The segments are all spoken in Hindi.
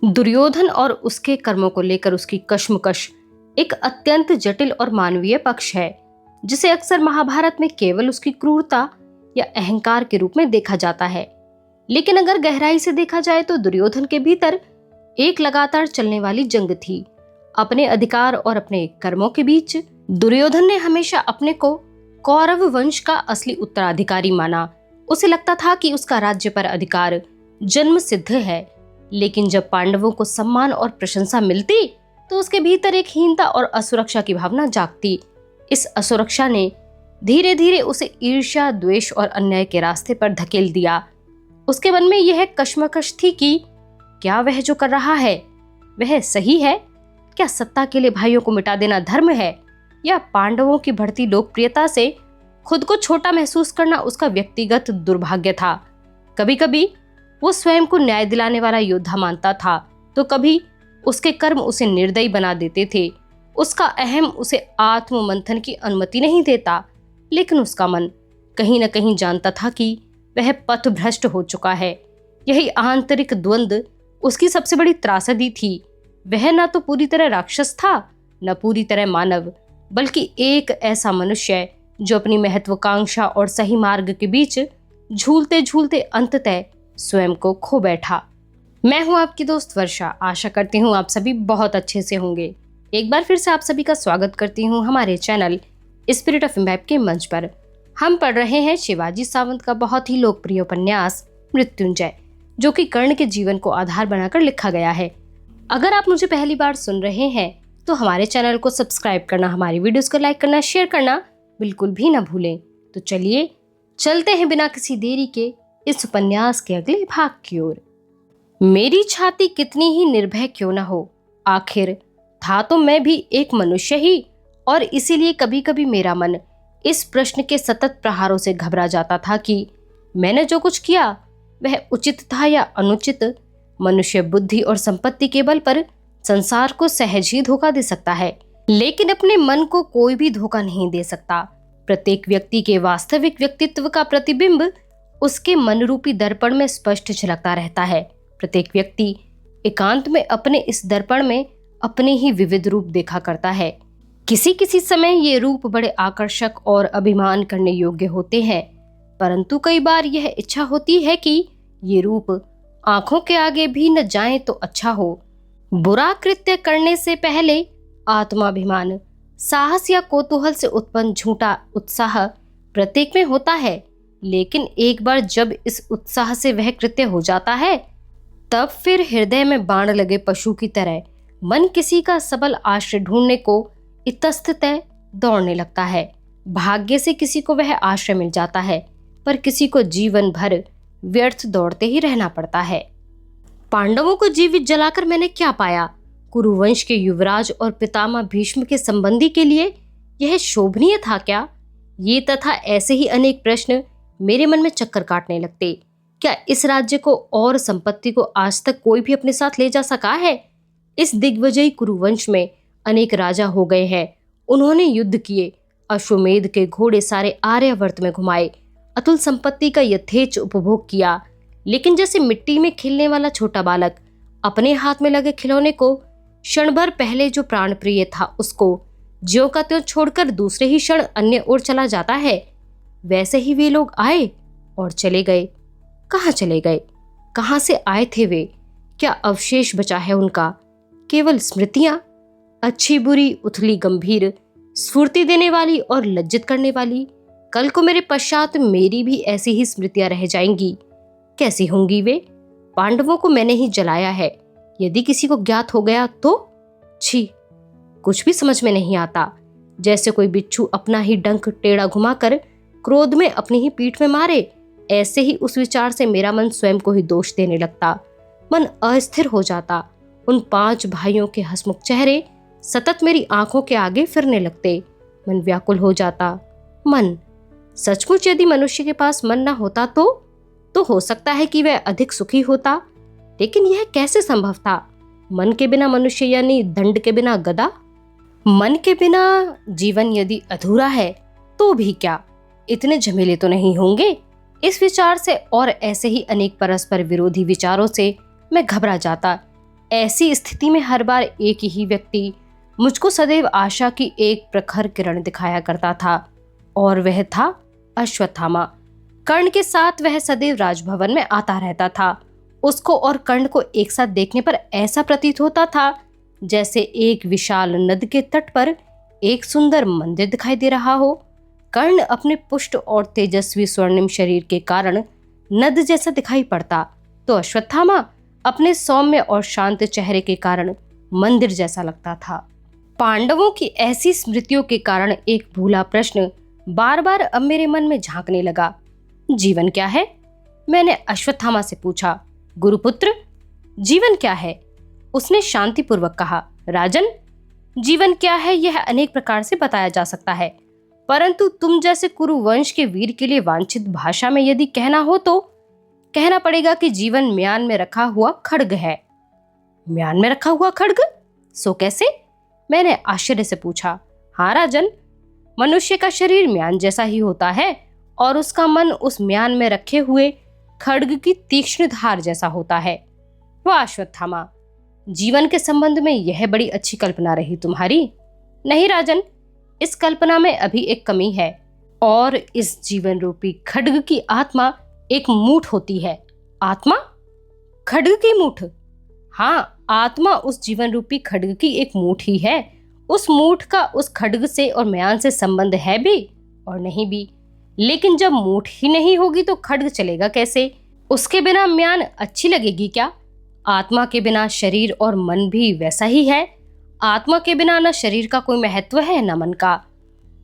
दुर्योधन और उसके कर्मों को लेकर उसकी कश्मकश एक अत्यंत जटिल और मानवीय पक्ष है, जिसे अक्सर महाभारत में केवल उसकी क्रूरता या अहंकार के रूप में देखा जाता है। लेकिन अगर गहराई से देखा जाए तो दुर्योधन के भीतर एक लगातार चलने वाली जंग थी, अपने अधिकार और अपने कर्मों के बीच। दुर्योधन ने हमेशा अपने को कौरव वंश का असली उत्तराधिकारी माना। उसे लगता था कि उसका राज्य पर अधिकार जन्म सिद्ध है, लेकिन जब पांडवों को सम्मान और प्रशंसा मिलती तो उसके भीतर एक हीनता और असुरक्षा की भावना जागती। इस असुरक्षा ने धीरे धीरे उसे ईर्ष्या, द्वेष और अन्याय के रास्ते पर धकेल दिया। उसके मन में यह कश्मकश थी कि क्या वह जो कर रहा है वह सही है? क्या सत्ता के लिए भाइयों को मिटा देना धर्म है, या पांडवों की बढ़ती लोकप्रियता से खुद को छोटा महसूस करना उसका व्यक्तिगत दुर्भाग्य था? कभी कभी वो स्वयं को न्याय दिलाने वाला योद्धा मानता था, तो कभी उसके कर्म उसे निर्दयी बना देते थे। उसका अहम उसे आत्ममंथन की अनुमति नहीं देता, लेकिन उसका मन कहीं न कहीं जानता था कि वह पथभ्रष्ट हो चुका है। यही आंतरिक द्वंद्व उसकी सबसे बड़ी त्रासदी थी। वह न तो पूरी तरह राक्षस था, न पूरी तरह मानव, बल्कि एक ऐसा मनुष्य जो अपनी महत्वाकांक्षा और सही मार्ग के बीच झूलते झूलते अंततः स्वयं को खो बैठा। मैं हूं आपकी दोस्त वर्षा। आशा करती हूं आप सभी बहुत अच्छे से होंगे। एक बार फिर से आप सभी का स्वागत करती हूं हमारे चैनल स्पिरिट ऑफ इम्बैब के मंच पर। हम पढ़ रहे हैं शिवाजी सावंत का बहुत ही लोकप्रिय उपन्यास मृत्युंजय, जो कि कर्ण के जीवन को आधार बनाकर लिखा गया है। अगर आप मुझे पहली बार सुन रहे हैं तो हमारे चैनल को सब्सक्राइब करना, हमारी वीडियोस को लाइक करना, शेयर करना बिल्कुल भी ना भूलें। तो चलिए चलते हैं बिना किसी देरी के इस उपन्यास के अगले भाग की ओर। मेरी छाती कितनी ही निर्भय क्यों न हो, आखिर था तो मैं भी एक मनुष्य ही, और इसीलिए कभी कभी मेरा मन इस प्रश्न के सतत प्रहारों से घबरा जाता था कि मैंने जो कुछ किया वह उचित था या अनुचित। मनुष्य बुद्धि और संपत्ति के बल पर संसार को सहज ही धोखा दे सकता है, लेकिन अपने मन को कोई भी धोखा नहीं दे सकता। प्रत्येक व्यक्ति के वास्तविक व्यक्तित्व का प्रतिबिंब उसके मन रूपी दर्पण में स्पष्ट झलकता रहता है। प्रत्येक व्यक्ति एकांत में अपने इस दर्पण में अपने ही विविध रूप देखा करता है। किसी किसी समय ये रूप बड़े आकर्षक और अभिमान करने योग्य होते हैं, परंतु कई बार यह इच्छा होती है कि ये रूप आंखों के आगे भी न जाए तो अच्छा हो। बुरा कृत्य करने से पहले आत्माभिमान, साहस या कौतूहल से उत्पन्न झूठा उत्साह प्रत्येक में होता है, लेकिन एक बार जब इस उत्साह से वह कृत्य हो जाता है, तब फिर हृदय में बाण लगे पशु की तरह मन किसी का सबल आश्रय ढूंढने को इतस्ततः दौड़ने लगता है। भाग्य से किसी को वह आश्रय मिल जाता है, पर किसी को जीवन भर व्यर्थ दौड़ते ही रहना पड़ता है। पांडवों को जीवित जलाकर मैंने क्या पाया? कुरुवंश के युवराज और पितामह भीष्म के संबंधी के लिए यह शोभनीय था क्या? ये तथा ऐसे ही अनेक प्रश्न मेरे मन में चक्कर काटने लगते। क्या इस राज्य को और संपत्ति को आज तक कोई भी अपने साथ ले जा सका है? इस दिग्विजयी कुरुवंश में अनेक राजा हो गए हैं। उन्होंने युद्ध किए, अश्वमेध के घोड़े सारे आर्यावर्त में घुमाए, अतुल संपत्ति का यथेच्छ उपभोग किया, लेकिन जैसे मिट्टी में खेलने वाला छोटा बालक अपने हाथ में लगे खिलौने को क्षण भर पहले जो प्राण प्रिय था उसको ज्यों का त्यों छोड़कर दूसरे ही क्षण अन्य ओर चला जाता है, वैसे ही वे लोग आए और चले गए। कहाँ चले गए? कहाँ से आए थे वे? क्या अवशेष बचा है उनका? केवल स्मृतियां, अच्छी बुरी, उथली गंभीर, स्फूर्ति देने वाली और लज्जित करने वाली। कल को मेरे पश्चात मेरी भी ऐसी ही स्मृतियां रह जाएंगी। कैसी होंगी वे? पांडवों को मैंने ही जलाया है, यदि किसी को ज्ञात हो गया तो? छी, कुछ भी समझ में नहीं आता। जैसे कोई बिच्छू अपना ही डंक टेढ़ा घुमाकर क्रोध में अपनी ही पीठ में मारे, ऐसे ही उस विचार से मेरा मन स्वयं को ही दोष देने लगता। मन अस्थिर हो जाता। उन 5 भाइयों के हंसमुख चेहरे सतत मेरी आंखों के आगे फिरने लगते। मन व्याकुल हो जाता। मन, सचमुच यदि मनुष्य के पास मन न होता तो हो सकता है कि वह अधिक सुखी होता, लेकिन यह कैसे संभव था? मन के बिना मनुष्य यानी दंड के बिना गधा। मन के बिना जीवन यदि अधूरा है तो भी क्या इतने झमेले तो नहीं होंगे? इस विचार से और ऐसे ही अनेक परस्पर विरोधी विचारों से मैं घबरा जाता। ऐसी स्थिति में हर बार एक ही व्यक्ति मुझको सदैव आशा की एक प्रखर किरण दिखाया करता था, और वह था अश्वत्थामा। कर्ण के साथ वह सदैव राजभवन में आता रहता था। उसको और कर्ण को एक साथ देखने पर ऐसा प्रतीत होता था जैसे एक विशाल नदी के तट पर एक सुंदर मंदिर दिखाई दे रहा हो। कर्ण अपने पुष्ट और तेजस्वी स्वर्णिम शरीर के कारण नद जैसा दिखाई पड़ता, तो अश्वत्थामा अपने सौम्य और शांत चेहरे के कारण मंदिर जैसा लगता था। पांडवों की ऐसी स्मृतियों के कारण एक भूला प्रश्न बार बार अब मेरे मन में झांकने लगा। जीवन क्या है? मैंने अश्वत्थामा से पूछा। गुरुपुत्र, जीवन क्या है? उसने शांतिपूर्वक कहा। राजन, जीवन क्या है यह अनेक प्रकार से बताया जा सकता है, परंतु तुम जैसे कुरुवंश के वीर के लिए वांछित भाषा में यदि कहना हो तो कहना पड़ेगा कि जीवन म्यान में रखा हुआ खड्ग है। म्यान में रखा हुआ खड्ग? सो कैसे? मैंने आश्चर्य से पूछा। हाँ राजन, मनुष्य का शरीर म्यान जैसा ही होता है और उसका मन उस म्यान में रखे हुए खड्ग की तीक्ष्ण धार जैसा होता है। वाह अश्वत्थामा, जीवन के संबंध में यह बड़ी अच्छी कल्पना रही तुम्हारी। नहीं राजन, इस कल्पना में अभी एक कमी है, और इस जीवन रूपी खड्ग की आत्मा एक मूठ होती है। आत्मा? खड्ग की मूठ? हाँ, आत्मा उस जीवन रूपी खड्ग की एक मूठ ही है। उस मूठ का उस खड्ग से और म्यान से संबंध है भी और नहीं भी। लेकिन जब मूठ ही नहीं होगी तो खड्ग चलेगा कैसे? उसके बिना म्यान अच्छी लगेगी क्या? आत्मा के बिना शरीर और मन भी वैसा ही है। आत्मा के बिना न शरीर का कोई महत्व है न मन का।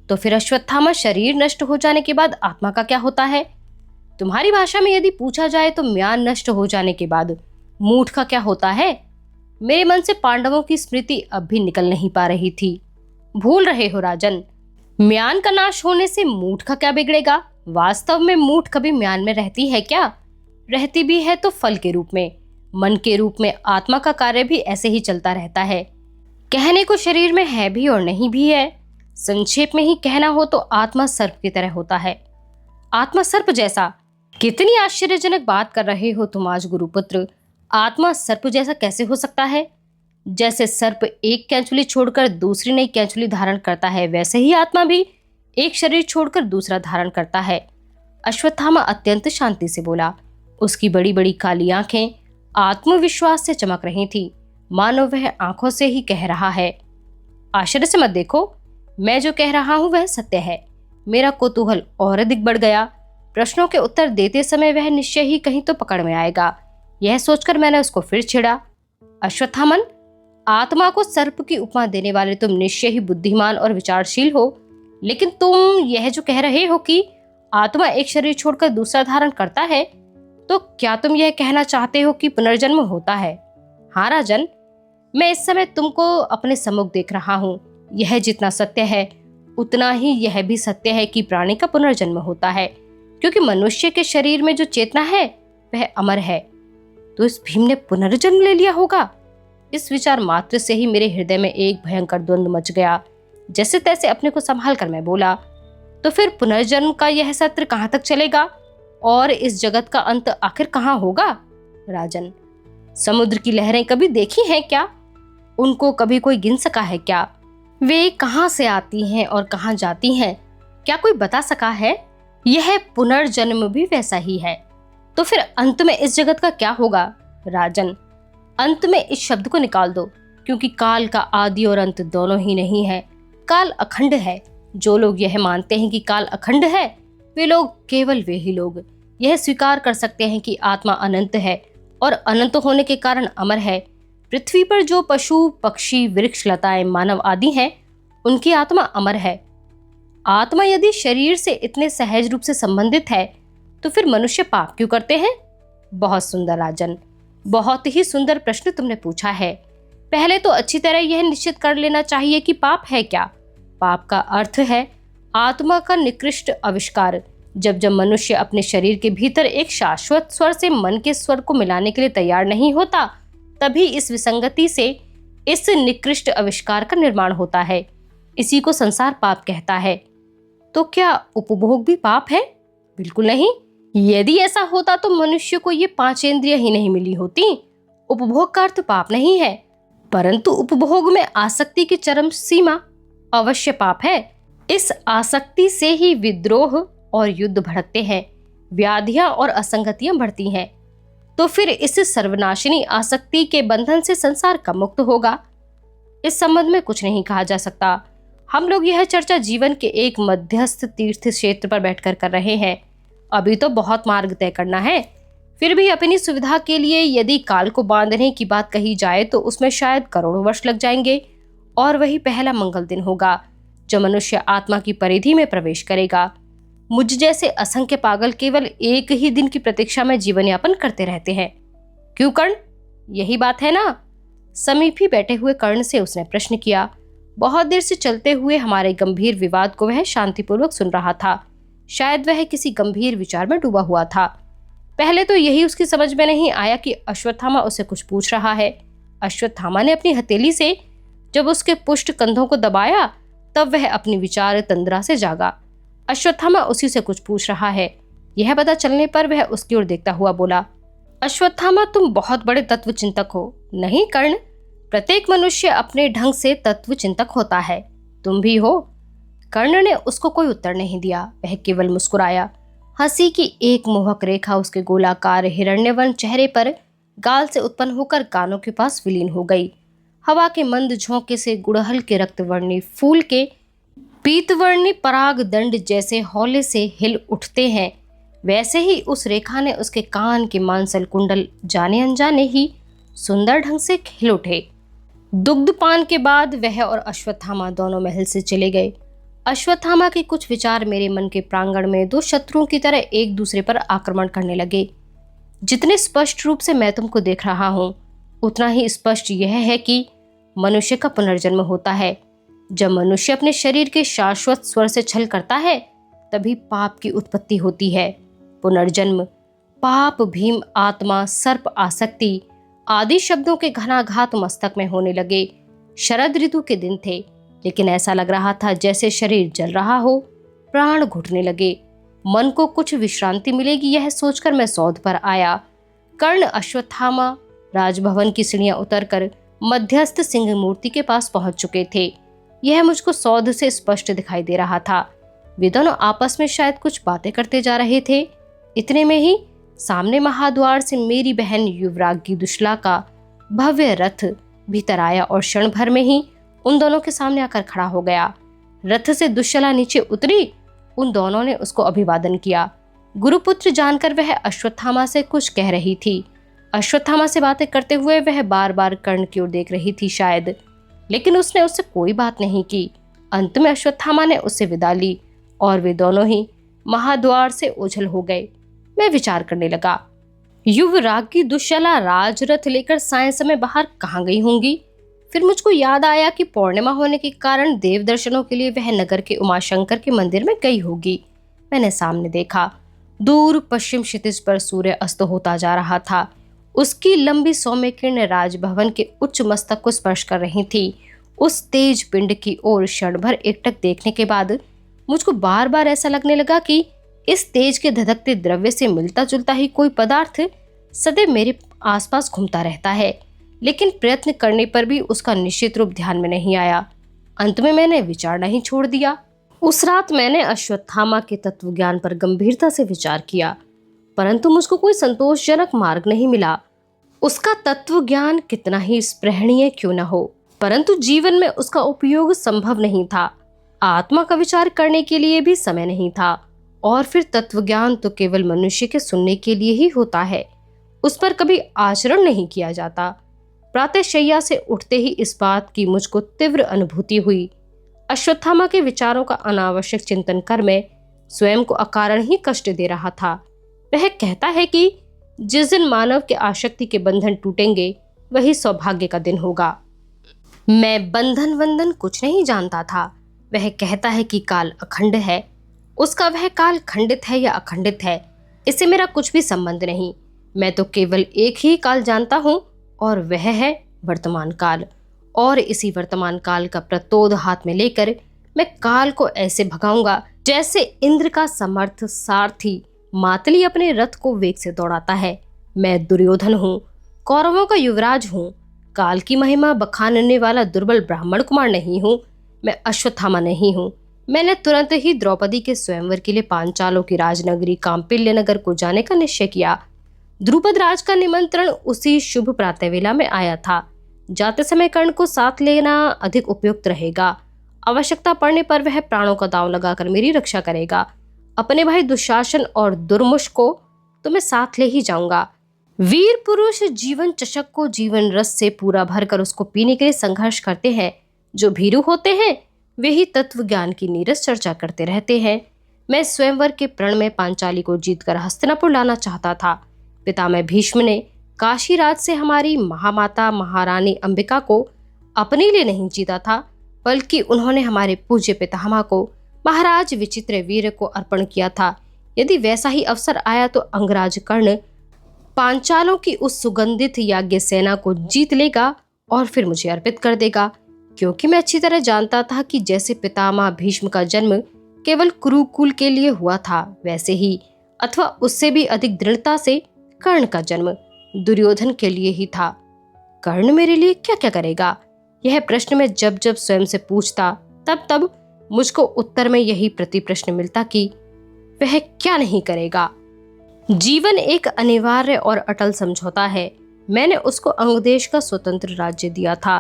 तो फिर अश्वत्थामा, शरीर नष्ट हो जाने के बाद आत्मा का क्या होता है? तुम्हारी भाषा में यदि पूछा जाए तो म्यान नष्ट हो जाने के बाद मूठ का क्या होता है? मेरे मन से पांडवों की स्मृति अब भी निकल नहीं पा रही थी। भूल रहे हो राजन, म्यान का नाश होने से मूठ का क्या बिगड़ेगा? वास्तव में मूठ कभी म्यान में रहती है क्या? रहती भी है तो फल के रूप में। मन के रूप में आत्मा का कार्य भी ऐसे ही चलता रहता है। कहने को शरीर में है भी और नहीं भी है। संक्षेप में ही कहना हो तो आत्मा सर्प की तरह होता है। आत्मा सर्प जैसा? कितनी आश्चर्यजनक बात कर रहे हो तुम आज गुरुपुत्र। आत्मा सर्प जैसा कैसे हो सकता है? जैसे सर्प एक कैंचुली छोड़कर दूसरी नई कैंचुली धारण करता है, वैसे ही आत्मा भी एक शरीर छोड़कर दूसरा धारण करता है। अश्वत्थामा अत्यंत शांति से बोला। उसकी बड़ी बड़ी काली आंखें आत्मविश्वास से चमक रही थी, मानो वह आंखों से ही कह रहा है। आश्चर्य से मत देखो, मैं जो कह रहा हूं वह सत्य है। मेरा कौतूहल और अधिक बढ़ गया। प्रश्नों के उत्तर देते समय वह निश्चय ही कहीं तो पकड़ में आएगा, यह सोचकर मैंने उसको फिर छेड़ा। अश्वत्थामन, आत्मा को सर्प की उपमा देने वाले तुम निश्चय ही बुद्धिमान और विचारशील हो, लेकिन तुम यह जो कह रहे हो कि आत्मा एक शरीर छोड़कर दूसरा धारण करता है, तो क्या तुम यह कहना चाहते हो कि पुनर्जन्म होता है? हाँ राजन, मैं इस समय तुमको अपने सम्मुख देख रहा हूँ। यह जितना सत्य है उतना ही यह भी सत्य है कि प्राणी का पुनर्जन्म होता है, क्योंकि मनुष्य के शरीर में जो चेतना है वह अमर है। तो इस भीम ने पुनर्जन्म ले लिया होगा। इस विचार मात्र से ही मेरे हृदय में एक भयंकर द्वंद्व मच गया। जैसे तैसे अपने को संभाल कर मैं बोला, तो फिर पुनर्जन्म का यह सत्र कहाँ तक चलेगा और इस जगत का अंत आखिर कहाँ होगा? राजन, समुद्र की लहरें कभी देखी हैं क्या? उनको कभी कोई गिन सका है क्या? वे कहाँ से आती हैं और कहाँ जाती हैं, क्या कोई बता सका है? यह पुनर्जन्म भी वैसा ही है। तो फिर अंत में इस जगत का क्या होगा? राजन, अंत में इस शब्द को निकाल दो, क्योंकि काल का आदि और अंत दोनों ही नहीं है। काल अखंड है। जो लोग यह मानते हैं कि काल अखंड है, वे लोग, केवल वे ही लोग यह स्वीकार कर सकते हैं कि आत्मा अनंत है और अनंत होने के कारण अमर है। पृथ्वी पर जो पशु, पक्षी, वृक्ष, लताएं, मानव आदि हैं, उनकी आत्मा अमर है। आत्मा यदि शरीर से इतने सहज रूप से संबंधित है, तो फिर मनुष्य पाप क्यों करते हैं? बहुत सुंदर राजन, बहुत ही सुंदर प्रश्न तुमने पूछा है। पहले तो अच्छी तरह यह निश्चित कर लेना चाहिए कि पाप है क्या। पाप का अर्थ है आत्मा का निकृष्ट आविष्कार। जब मनुष्य अपने शरीर के भीतर एक शाश्वत स्वर से मन के स्वर को मिलाने के लिए तैयार नहीं होता, तभी इस विसंगति से इस निकृष्ट आविष्कार का निर्माण होता है। इसी को संसार पाप कहता है। तो क्या उपभोग भी पाप है? बिल्कुल नहीं। यदि ऐसा होता तो मनुष्य को ये 5 इंद्रियां ही नहीं मिली होती उपभोग का अर्थ पाप नहीं है, परंतु उपभोग में आसक्ति की चरम सीमा अवश्य पाप है। इस आसक्ति से ही विद्रोह और युद्ध भड़कते हैं, व्याधियां और असंगतियां बढ़ती हैं। तो फिर इस सर्वनाशिनी आसक्ति के बंधन से संसार कब मुक्त होगा? इस संबंध में कुछ नहीं कहा जा सकता। हम लोग यह चर्चा जीवन के एक मध्यस्थ तीर्थ क्षेत्र पर बैठकर कर रहे हैं। अभी तो बहुत मार्ग तय करना है। फिर भी अपनी सुविधा के लिए यदि काल को बांधने की बात कही जाए तो उसमें शायद करोड़ों वर्ष लग जाएंगे, और वही पहला मंगल दिन होगा जब मनुष्य आत्मा की परिधि में प्रवेश करेगा। मुझ जैसे असंख्य पागल केवल एक ही दिन की प्रतीक्षा में जीवन यापन करते रहते हैं। क्यों कर्ण, यही बात है ना? समीप ही बैठे हुए कर्ण से उसने प्रश्न किया। बहुत देर से चलते हुए हमारे गंभीर विवाद को वह शांतिपूर्वक सुन रहा था। शायद वह किसी गंभीर विचार में डूबा हुआ था। पहले तो यही उसकी समझ में नहीं आया कि अश्वत्थामा उसे कुछ पूछ रहा है। अश्वत्थामा ने अपनी हथेली से जब उसके पुष्ट कंधों को दबाया तब वह अपनी विचार तंद्रा से जागा। अश्वत्थामा उसी से कुछ पूछ रहा है। यह पता चलने पर वह उसकी ओर देखता हुआ बोला, अश्वत्थामा, तुम बहुत बड़े तत्व चिंतक हो। नहीं कर्ण, प्रत्येक मनुष्य अपने ढंग से तत्व चिंतक होता है। तुम भी हो। कर्ण ने उसको कोई उत्तर नहीं दिया। वह केवल मुस्कुराया। हंसी की एक मोहक रेखा उसके गोलाकार हिरण्यवर्ण चेहरे पर गाल से उत्पन्न होकर कानों के पास विलीन हो गई। हवा के मंद झोंके से गुड़हल के रक्तवर्णी फूल के पीतवर्णी पराग दंड जैसे हौले से हिल उठते हैं, वैसे ही उस रेखा ने उसके कान के मांसल कुंडल जाने अनजाने ही सुंदर ढंग से खिल उठे। दुग्धपान के बाद वह और अश्वत्थामा दोनों महल से चले गए। अश्वत्थामा के कुछ विचार मेरे मन के प्रांगण में दो शत्रुओं की तरह एक दूसरे पर आक्रमण करने लगे। जितने स्पष्ट रूप से मैं तुमको देख रहा हूं, उतना ही स्पष्ट यह है कि मनुष्य का पुनर्जन्म होता है। जब मनुष्य अपने शरीर के शाश्वत स्वर से छल करता है, तभी पाप की उत्पत्ति होती है। पुनर्जन्म, पाप, भीम, आत्मा, सर्प, आसक्ति आदि शब्दों के घनाघात मस्तक में होने लगे। शरद ऋतु के दिन थे, लेकिन ऐसा लग रहा था जैसे शरीर जल रहा हो। प्राण घुटने लगे। मन को कुछ विश्रांति मिलेगी, यह सोचकर मैं सौध पर आया। कर्ण, अश्वत्थामा राजभवन की सीढ़ियां उतरकर मध्यस्थ सिंह मूर्ति के पास पहुंच चुके थे। यह मुझको सौध से स्पष्ट दिखाई दे रहा था। वे दोनों आपस में शायद कुछ बातें करते जा रहे थे। इतने में ही सामने महाद्वार से मेरी बहन युवरागी दुशला का भव्य रथ भीतर आया और क्षण भर में ही उन दोनों के सामने आकर खड़ा हो गया। रथ से दुश्शला नीचे उतरी। उन दोनों ने उसको अभिवादन किया। गुरुपुत्र जानकर वह अश्वत्थामा से कुछ कह रही थी। अश्वत्थामा से बातें करते हुए वह बार बार कर्ण की ओर देख रही थी शायद, लेकिन उसने उससे कोई बात नहीं की। अंत में अश्वत्थामा ने उससे विदा ली और वे दोनों ही महाद्वार से ओझल हो गए। मैं विचार करने लगा, युवरागी दुश्शला राजरथ लेकर सायं समय बाहर कहाँ गई होंगी। फिर मुझको याद आया कि पूर्णिमा होने के कारण देव दर्शनों के लिए वह नगर के उमाशंकर के मंदिर में गई होगी। मैंने सामने देखा, दूर पश्चिम क्षितिज पर सूर्य अस्त होता जा रहा था। उसकी लंबी सौम्य किरणें राजभवन के उच्च मस्तक को स्पर्श कर रही थी। उस तेज पिंड की ओर क्षण भर एकटक देखने के बाद मुझको बार बार ऐसा लगने लगा कि इस तेज के धधकते द्रव्य से मिलता जुलता ही कोई पदार्थ सदैव मेरे आसपास घूमता रहता है, लेकिन प्रयत्न करने पर भी उसका निश्चित रूप ध्यान में नहीं आया। अंत में मैंने विचारना ही छोड़ दिया। उस रात मैंने अश्वत्थामा के तत्व ज्ञान पर गंभीरता से विचार किया, परंतु मुझको कोई संतोषजनक मार्ग नहीं मिला। उसका तत्व ज्ञान कितना ही स्पृहणीय क्यों न हो, परंतु जीवन में उसका उपयोग संभव नहीं था। आत्मा का विचार करने के लिए भी समय नहीं था, और फिर तत्व ज्ञान तो केवल मनुष्य के सुनने के लिए ही होता है, उस पर कभी आचरण नहीं किया जाता। प्रातः शैया से उठते ही इस बात की मुझको तीव्र अनुभूति हुई। अश्वत्थामा के विचारों का अनावश्यक चिंतन कर मैं स्वयं को अकारण ही कष्ट दे रहा था। वह कहता है कि जिस दिन मानव के आसक्ति के बंधन टूटेंगे, वही सौभाग्य का दिन होगा। मैं बंधन वंधन कुछ नहीं जानता था। वह कहता है कि काल अखंड है। उसका वह काल खंडित है या अखंडित है, इससे मेरा कुछ भी संबंध नहीं। मैं तो केवल एक ही काल जानता हूँ, और वह है वर्तमान काल। और इसी वर्तमान काल का प्रतोद हाथ में लेकर मैं काल को ऐसे भगाऊंगा जैसे इंद्र का समर्थ सारथी मातली अपने रथ को वेग से दौड़ाता है। मैं दुर्योधन हूँ, कौरवों का युवराज हूँ। काल की महिमा बखानने वाला दुर्बल ब्राह्मण कुमार नहीं हूँ। मैं अश्वत्थामा नहीं हूँ। मैंने तुरंत ही द्रौपदी के स्वयंवर के लिए पांचालों की राजनगरी कांपिल्य नगर को जाने का निश्चय किया। द्रुपद राज का निमंत्रण उसी शुभ प्रातःवेला में आया था। जाते समय कर्ण को साथ लेना अधिक उपयुक्त रहेगा। आवश्यकता पड़ने पर वह प्राणों का दांव लगाकर मेरी रक्षा करेगा। अपने भाई दुशासन और दुर्मुष को तो मैं साथ ले ही जाऊंगा। वीर पुरुष जीवन चषक को जीवन रस से पूरा भरकर उसको पीने के लिए संघर्ष करते हैं। जो भीरू होते हैं वे ही तत्व ज्ञान की नीरस चर्चा करते रहते हैं। मैं स्वयंवर के प्रण में पांचाली को जीतकर हस्तिनापुर लाना चाहता था। पितामह भीष्म ने काशीराज से हमारी महामाता महारानी अंबिका को अपने लिए नहीं जीता था, बल्कि उन्होंने हमारे पूज्य पितामह को महाराज विचित्र वीर को अर्पण किया था। यदि वैसा ही अवसर आया तो अंगराज कर्ण पांचालों की उस सुगंधित याज्ञ सेना को जीत लेगा और फिर मुझे अर्पित कर देगा, क्योंकि मैं अच्छी तरह जानता था कि जैसे पितामह भीष्म का जन्म केवल कुरुकुल के लिए हुआ था, वैसे ही अथवा उससे भी अधिक दृढ़ता से कर्ण का जन्म दुर्योधन के लिए ही था। कर्ण मेरे लिए क्या क्या करेगा, यह प्रश्न मैं जब जब स्वयं से पूछता तब तब मुझको उत्तर में यही प्रति प्रश्न मिलता कि वह क्या नहीं करेगा। जीवन एक अनिवार्य और अटल समझौता है। मैंने उसको अंगदेश का स्वतंत्र राज्य दिया था।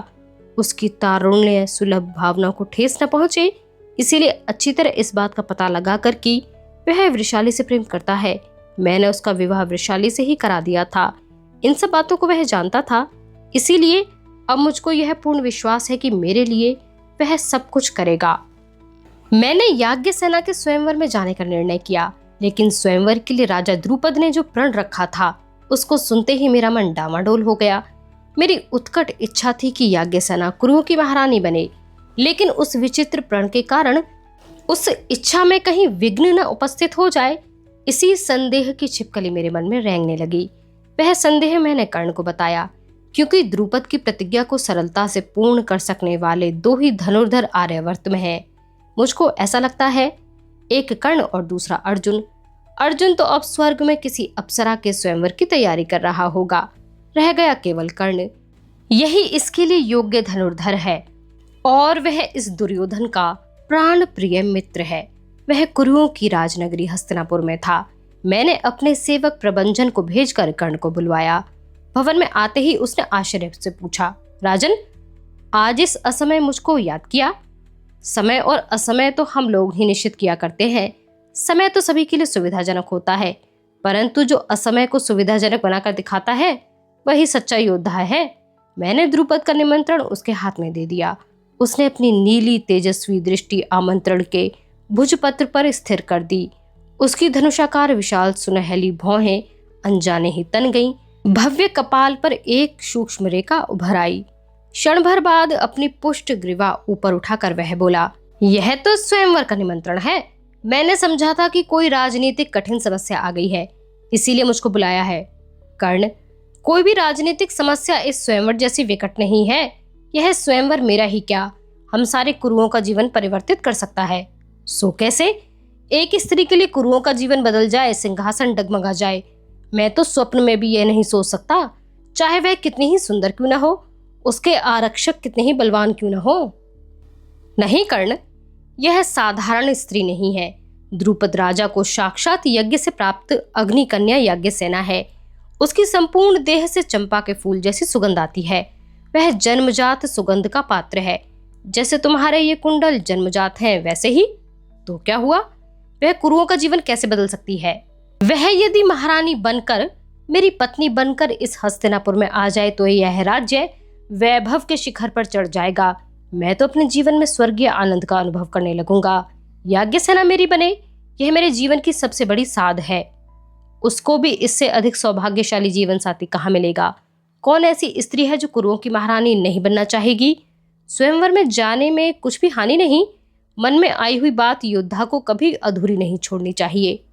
उसकी तारुण्य सुलभ भावना को ठेस न पहुंचे, इसीलिए अच्छी तरह इस बात का पता लगा कर कि वह वृषाली से प्रेम करता है, मैंने उसका विवाह वृषाली से ही करा दिया था। इन सब बातों को वह जानता था, इसीलिए अब मुझको यह पूर्ण विश्वास है कि मेरे लिए वह सब कुछ करेगा। मैंने याज्ञ सेना के स्वयंवर में जाने का निर्णय किया, लेकिन स्वयंवर के लिए राजा द्रुपद ने जो प्रण रखा था उसको सुनते ही मेरा मन डामाडोल हो गया। मेरी उत्कट इच्छा थी कि याज्ञ सेना कुरुओं की महारानी बने, लेकिन उस विचित्र प्रण के कारण उस इच्छा में कहीं विघ्न न उपस्थित हो जाए, इसी संदेह की छिपकली मेरे मन में रेंगने लगी। वह संदेह मैंने कर्ण को बताया, क्योंकि द्रुपद की प्रतिज्ञा को सरलता से पूर्ण कर सकने वाले दो ही धनुर्धर आर्यावर्त में हैं। मुझको ऐसा लगता है, एक कर्ण और दूसरा अर्जुन। अर्जुन तो अब स्वर्ग में किसी अप्सरा के स्वयंवर की तैयारी कर रहा होगा, रह गया केवल कर्ण। यही इसके लिए योग्य धनुर्धर है और वह इस दुर्योधन का प्राण प्रिय मित्र है। वह कुरुओं की राजनगरी हस्तिनापुर में था। मैंने अपने सेवक प्रबंजन को भेजकर कर्ण को बुलवाया। भवन में आते ही उसने आश्चर्य से पूछा, राजन, आज इस असमय मुझको याद किया? समय और असमय तो हम लोग ही निश्चित किया करते हैं। समय तो सभी के लिए सुविधाजनक होता है, परंतु जो असमय को सुविधाजनक बनाकर दिखाता है वही सच्चा योद्धा है। मैंने द्रुपद का निमंत्रण उसके हाथ में दे दिया। उसने अपनी नीली तेजस्वी दृष्टि आमंत्रण के भुजपत्र पर स्थिर कर दी। उसकी धनुषाकार विशाल सुनहली भौहें अनजाने ही तन गईं। भव्य कपाल पर एक सूक्ष्म रेखा उभर आई। क्षण भर बाद अपनी पुष्ट ग्रीवा ऊपर उठाकर वह बोला, यह तो स्वयंवर का निमंत्रण है। मैंने समझा था कि कोई राजनीतिक कठिन समस्या आ गई है, इसीलिए मुझको बुलाया है। कर्ण, कोई भी राजनीतिक समस्या इस स्वयंवर जैसी विकट नहीं है। यह स्वयंवर मेरा ही क्या, हम सारे कुरुओं का जीवन परिवर्तित कर सकता है। सो कैसे? एक स्त्री के लिए कुरुओं का जीवन बदल जाए, सिंहासन डगमगा जाए, मैं तो स्वप्न में भी यह नहीं सोच सकता, चाहे वह कितनी ही सुंदर क्यों न हो, उसके आरक्षक कितने ही बलवान क्यों न हो। नहीं कर्ण, यह साधारण स्त्री नहीं है। द्रुपद राजा को साक्षात यज्ञ से प्राप्त अग्नि कन्या याज्ञ सेना है। उसकी संपूर्ण देह से चंपा के फूल जैसी सुगंध आती है। वह जन्मजात सुगंध का पात्र है। जैसे तुम्हारे ये कुंडल जन्मजात हैं, वैसे ही। तो क्या हुआ, वह कुरुओं का जीवन कैसे बदल सकती है? वह यदि महारानी बनकर, मेरी पत्नी बनकर इस हस्तिनापुर में आ जाए तो यह राज्य वैभव के शिखर पर चढ़ जाएगा। मैं तो अपने जीवन में स्वर्गीय आनंद का अनुभव करने लगूंगा। याज्ञ सेना मेरी बने, यह मेरे जीवन की सबसे बड़ी साध है। उसको भी इससे अधिक सौभाग्यशाली जीवन साथी कहाँ मिलेगा? कौन ऐसी स्त्री है जो कुरुओं की महारानी नहीं बनना चाहेगी? स्वयंवर में जाने में कुछ भी हानि नहीं। मन में आई हुई बात योद्धा को कभी अधूरी नहीं छोड़नी चाहिए।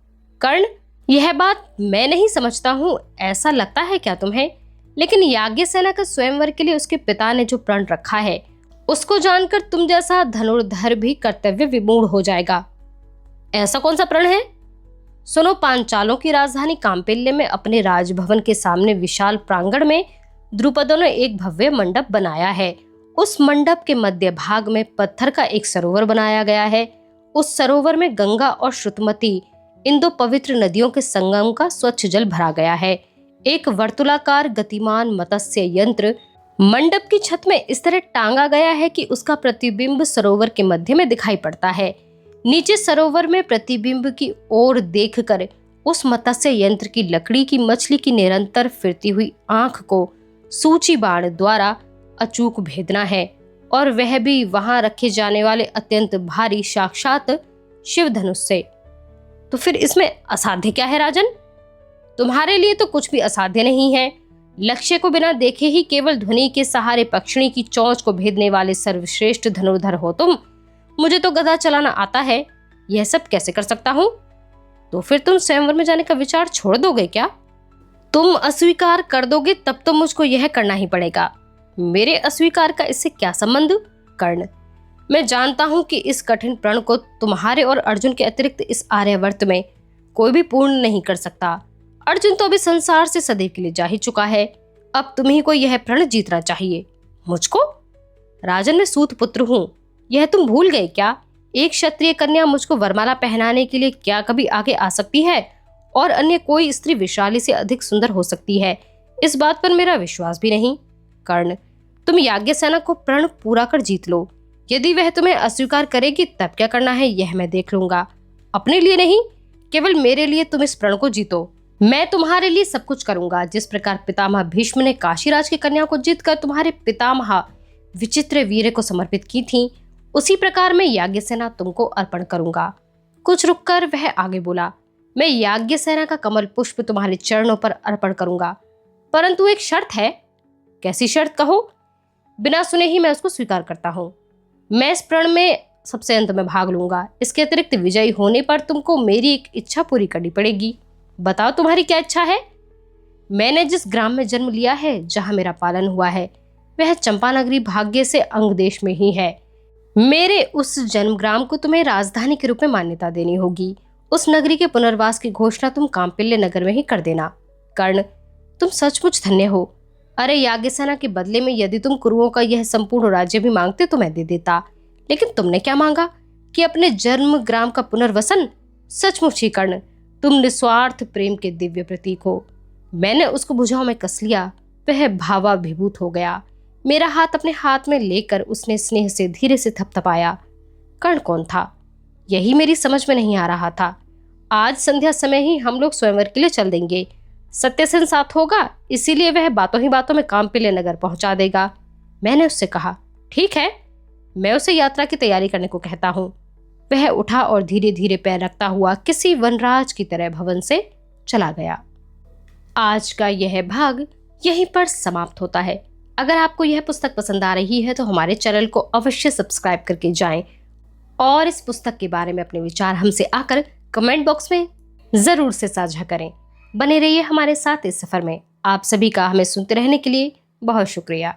कर्ण, यह बात मैं नहीं समझता हूँ, ऐसा लगता है क्या तुम्हें? लेकिन याज्ञ सेना का स्वयंवर के लिए उसके पिता ने जो प्रण रखा है, उसको जानकर तुम जैसा धनुर्धर भी कर्तव्य विमूढ़ हो जाएगा। ऐसा कौन सा प्रण है? सुनो, पांचालों की राजधानी कांपिल्य में अपने राजभवन के सामने विशाल प्रांगण में द्रुपदों ने एक भव्य मंडप बनाया है। उस मंडप के मध्य भाग में पत्थर का एक सरोवर बनाया गया है। उस सरोवर में गंगा और श्रुतमती, इन दो पवित्र नदियों के संगम का स्वच्छ जल भरा गया है। एक वर्तुलाकार गतिमान मत्स्य यंत्र मंडप की छत में इस तरह टांगा गया है कि उसका प्रतिबिंब सरोवर के मध्य में दिखाई पड़ता है। नीचे सरोवर में प्रतिबिंब की ओर देखकर उस मत्स्य यंत्र की लकड़ी की मछली की निरंतर फिरती हुई आंख को सूची बाण द्वारा अचूक भेदना है, और वह भी वहां रखे जाने वाले अत्यंत भारी साक्षात शिव धनुष से। तो फिर इसमें असाध्य क्या है राजन? तुम्हारे लिए तो कुछ भी असाध्य नहीं है। लक्ष्य को बिना देखे ही केवल ध्वनि के सहारे पक्षिणी की चोंच को भेदने वाले सर्वश्रेष्ठ धनुर्धर हो तुम। मुझे तो गदा चलाना आता है, यह सब कैसे कर सकता हूँ? तो फिर तुम स्वयंवर में जाने का विचार छोड़ दोगे क्या? तुम अस्वीकार कर दोगे तब तो मुझको यह करना ही पड़ेगा। मेरे अस्वीकार का इससे क्या संबंध? कर्ण, मैं जानता हूं कि इस कठिन प्रण को तुम्हारे और अर्जुन के अतिरिक्त इस आर्यावर्त में कोई भी पूर्ण नहीं कर सकता। अर्जुन तो अभी संसार से सदैव के लिए जा ही चुका है। अब तुम्ही को यह प्रण जीतना चाहिए। मुझको? राजन, मैं सूत पुत्र हूँ, यह तुम भूल गए क्या? एक क्षत्रिय कन्या मुझको वरमाला पहनाने के लिए क्या कभी आगे आ सकती है? और अन्य कोई स्त्री विशाली से अधिक सुंदर हो सकती है, इस बात पर मेरा विश्वास भी नहीं। कर्ण, तुम याज्ञसेना को प्रण पूरा कर जीत लो। यदि वह तुम्हें अस्वीकार करेगी तब क्या करना है यह मैं देख लूंगा। अपने लिए नहीं, केवल मेरे लिए तुम इस प्रण को जीतो। मैं तुम्हारे लिए सब कुछ करूंगा। जिस प्रकार पितामह भीष्म ने काशीराज की कन्या को जीतकर तुम्हारे पितामह विचित्र वीर को समर्पित की थी, उसी प्रकार मैं याज्ञसेना तुमको अर्पण करूंगा। कुछ रुककर वह आगे बोला, मैं याज्ञसेना का कमल पुष्प तुम्हारे चरणों पर अर्पण करूंगा, परंतु एक शर्त है। कैसी शर्त कहो? बिना सुने ही मैं उसको स्वीकार करता हूँ। मैं इस प्रण में सबसे अंत में भाग लूंगा। इसके अतिरिक्त विजयी होने पर तुमको मेरी एक इच्छा पूरी करनी पड़ेगी। बताओ तुम्हारी क्या इच्छा है? मैंने जिस ग्राम में जन्म लिया है, जहां मेरा पालन हुआ है, वह चंपानगरी भाग्य से अंग देश में ही है। मेरे उस जन्म ग्राम को तुम्हें राजधानी के रूप में मान्यता देनी होगी। उस नगरी के पुनर्वास की घोषणा तुम कांपिल्य नगर में ही कर देना। कर्ण, तुम सचमुच धन्य हो। अरे याज्ञसेना के बदले में यदि तुम कुरुओं का यह संपूर्ण राज्य भी मांगते तो मैं दे देता, लेकिन तुमने क्या मांगा? कि अपने जन्म ग्राम का पुनर्वसन। सचमुच ही कर्ण, तुम निस्वार्थ प्रेम के दिव्य प्रतीक हो। मैंने उसको भुजाओं में कस लिया, वह भावाभिभूत हो गया। मेरा हाथ अपने हाथ में लेकर उसने स्नेह से धीरे से थपथपाया। कर्ण कौन था, यही मेरी समझ में नहीं आ रहा था। आज संध्या समय ही हम लोग स्वयंवर के लिए चल देंगे। सत्यसेन साथ होगा, इसीलिए वह बातों ही बातों में कांपिल्य नगर पहुंचा देगा। मैंने उससे कहा, ठीक है, मैं उसे यात्रा की तैयारी करने को कहता हूँ। वह उठा और धीरे धीरे पैर रखता हुआ किसी वनराज की तरह भवन से चला गया। आज का यह भाग यहीं पर समाप्त होता है। अगर आपको यह पुस्तक पसंद आ रही है तो हमारे चैनल को अवश्य सब्सक्राइब करके जाएं और इस पुस्तक के बारे में अपने विचार हमसे आकर कमेंट बॉक्स में जरूर से साझा करें। बने रहिए हमारे साथ इस सफर में। आप सभी का हमें सुनते रहने के लिए बहुत शुक्रिया।